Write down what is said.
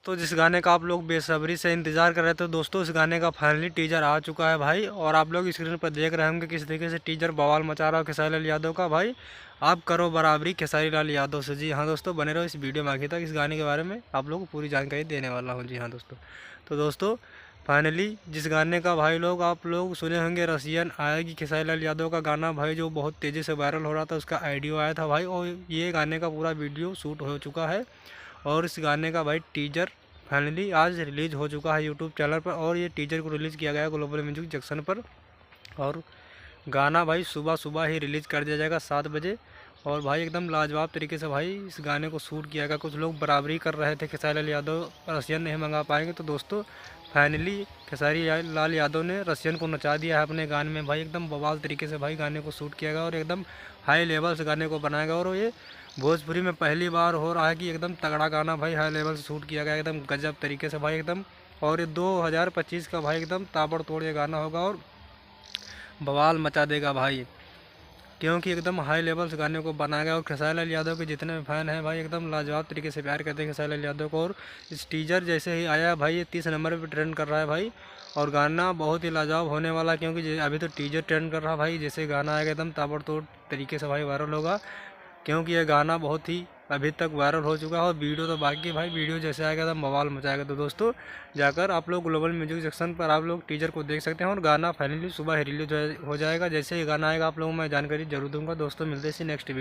तो जिस गाने का आप लोग बेसब्री से इंतज़ार कर रहे थे दोस्तों, इस गाने का फाइनली टीजर आ चुका है भाई। और आप लोग स्क्रीन पर देख रहे होंगे किस तरीके से टीजर बवाल मचा रहा हो खेसारी लाल यादव का। भाई आप करो बराबरी खेसारी लाल यादव से। जी हाँ दोस्तों, बने रहो इस वीडियो में आखिर तक। इस गाने के बारे में आप लोग को पूरी जानकारी देने वाला हूँ। जी हाँ दोस्तों, तो दोस्तों फाइनली जिस गाने का भाई लोग आप लोग सुने होंगे रसियन आएगी खेसारी लाल यादव का गाना भाई, जो बहुत तेज़ी से वायरल हो रहा था, उसका ऑडियो आया था भाई। और ये गाने का पूरा वीडियो शूट हो चुका है और इस गाने का भाई टीजर फाइनली आज रिलीज़ हो चुका है यूट्यूब चैनल पर। और ये टीजर को रिलीज़ किया गया ग्लोबल म्यूजिक जंक्शन पर। और गाना भाई सुबह सुबह ही रिलीज़ कर दिया जाएगा 7 बजे। और भाई एकदम लाजवाब तरीके से भाई इस गाने को शूट किया गया। कुछ लोग बराबरी कर रहे थे खेसारी लाल यादव रसियन नहीं मंगा पाएंगे, तो दोस्तों फाइनली खेसारी लाल यादव ने रसियन को नचा दिया है अपने गाने में भाई। एकदम बवाल तरीके से भाई गाने को शूट किया गया और एकदम हाई लेवल से गाने को बनाया गया। और ये भोजपुरी में पहली बार हो रहा है कि एकदम तगड़ा गाना भाई हाई लेवल से शूट किया गया एकदम गजब तरीके से भाई एकदम। और ये 2025 का भाई एकदम ताबड़तोड़ ये गाना होगा और बवाल मचा देगा भाई, क्योंकि एकदम हाई लेवल से गाने को बनाया गया। और खेसारी लाल यादव के जितने भी फैन हैं भाई एकदम लाजवाब तरीके से प्यार करते हैं खेसारी लाल यादव को। और इस टीजर जैसे ही आया भाई ये 30 नंबर पे ट्रेंड कर रहा है भाई। और गाना बहुत ही लाजवाब होने वाला, क्योंकि अभी तो टीजर ट्रेंड कर रहा है भाई, जैसे गाना आएगा एकदम ताबड़तोड़ तरीके से भाई वायरल होगा। क्योंकि यह गाना बहुत ही अभी तक वायरल हो चुका है। और वीडियो तो बाकी भाई, वीडियो जैसे आएगा एकदम बवाल मचाएगा। तो दोस्तों जाकर आप लोग ग्लोबल म्यूजिक सेक्शन पर आप लोग टीजर को देख सकते हैं। और गाना फाइनली सुबह रिलीज हो जाएगा। जैसे ही गाना आएगा आप लोगों को मैं जानकारी जरूर दूंगा। दोस्तों मिलते हैं नेक्स्ट वीडियो।